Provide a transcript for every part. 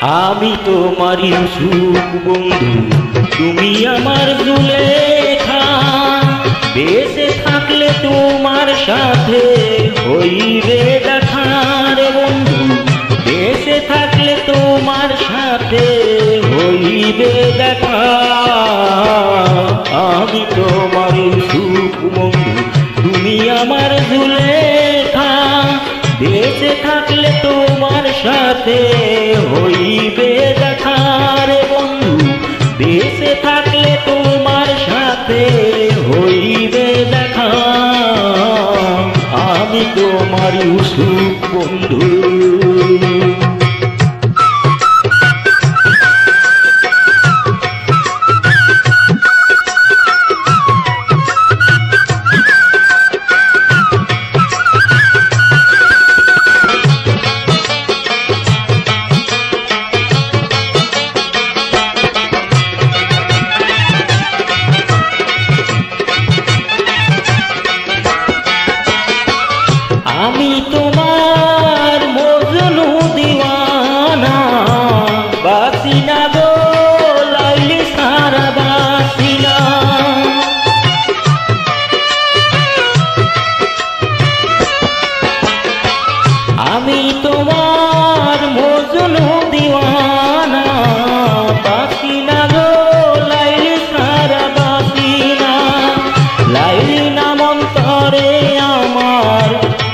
আমি তোমার ইউসুফ বন্ধু, তুমি আমার জুলেখা। বেঁচে থাকলে তোমার সাথে হইবে দেখা রে বন্ধু, বেঁচে থাকলে তোমার সাথে হইবে দেখা। আমি তোমার ইউসুফ বন্ধু, তুমি আমার জুলেখা। বেঁচে থাকলে তোমার সাথে হইবে দেখা রে বন্ধু, বেঁচে থাকলে তোমার সাথে হইবে দেখা। আমি তোমার ইউসুফ বন্ধু। আমি তোমার মজনু দিওয়ানা, বাসি না গো লাইলি সারা বাসি না। আমি তোমার মজনু দিওয়ানা, বাসি না গো লাইলি সারা বাসি না। লাইলি নাম অন্তরে আমার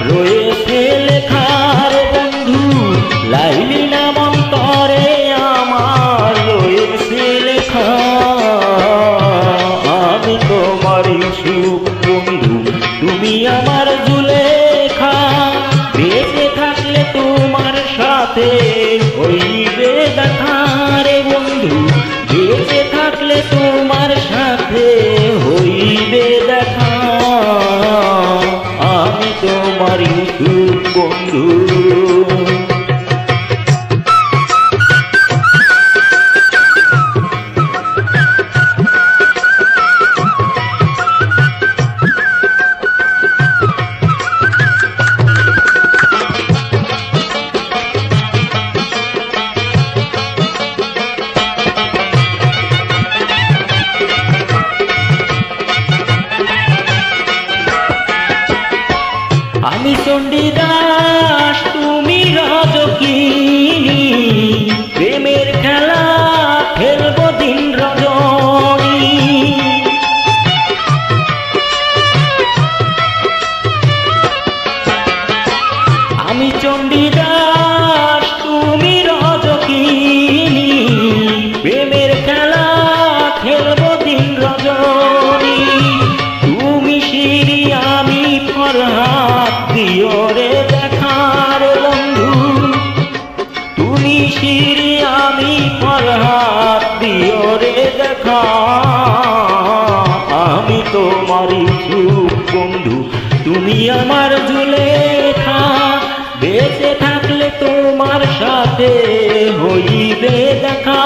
রয়েছে লেখার বন্ধু, লাইলি নাম অন্তরে আমার রয়েছে লেখা। আমি তোমার ইউসুফ বন্ধু, তুমি আমার জুলেখা। বেঁচে থাকলে তোমার সাথে হইবে দেখা রে বন্ধু, বেঁচে থাকলে তোমার সাথে হইবে দেখা। আমি তোমার ইউসুফ বন্ধু। আমি চণ্ডীদাস, তুমি রজকিনী। প্রেমের খেলা খেলব দিন রজনী। আমি চণ্ডীদাস, তুমি রজকিনী। প্রেমের খেলা খেলব দিন রজনী। তুমি শিরি আমি ফরহাদ, দিও রে দেখার বন্ধু। তুমি শিরি আমি ফরহাদ, দিও রে দেখা। আমি তোমার ইউসুফ বন্ধু, তুমি আমার জুলেখা। বেঁচে থাকলে তোমার সাথে হইবে দেখা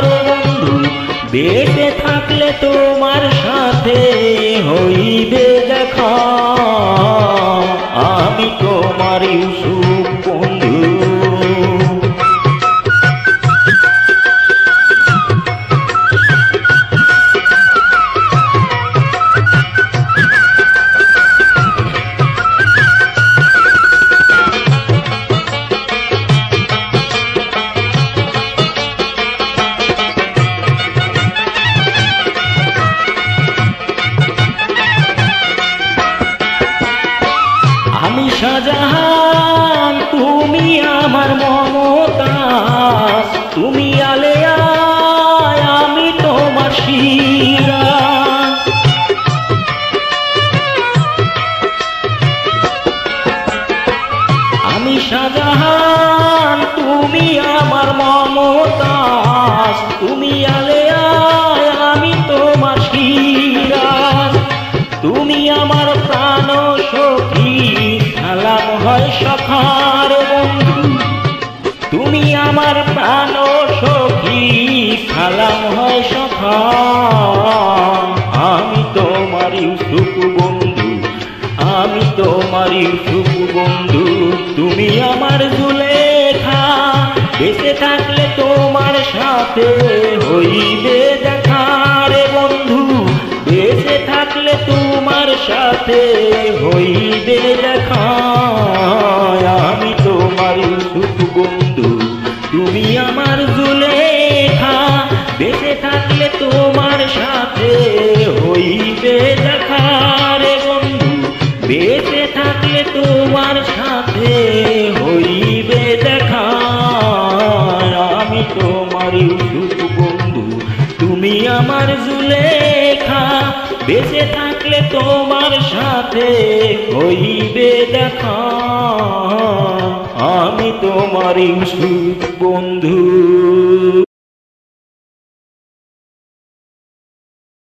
রে বন্ধু, বেঁচে থাকলে তোমার সাথে হইবে দেখা। আমি তোমার ইউসুফ বন্ধু। আমি শাহজাহান, তুমি আমার মমতাজ। তুমি আলেয়া, আমি তোমার সিরাজ। আমি শাহজাহান, তুমি আমার মমতাজ। তুমি আলেয়া, আমি তোমার সিরাজ। তুমি আমার প্রাণ সখী, সালাম হয় সখার বন্ধু। তুমি আমার প্রাণ সখী, সালাম হয় সখা। আমি তোমার ইউসুফ বন্ধু, আমি তোমার ইউসুফ বন্ধু। তুমি আমার জুলেখা। বেঁচে থাকলে তোমার সাথে হইবে দেখা রে বন্ধু, বেঁচে থাকলে তোমার সাথে হইবে দেখা। আমি তোমার ইউসুফ বন্ধু, তুমি আমার জুলেখা, বেঁচে থাকলে তোমার সাথে হইবে দেখা রে বন্ধু, বেঁচে থাকলে তোমার সাথে হইবে দেখা। আমি তোমার ইউসুফ বন্ধু, তুমি আমার জুলেখা, বেঁচে থাকলে তোমার সাথে হইবে দেখা। আমি তোমার ইউসুফ বন্ধু।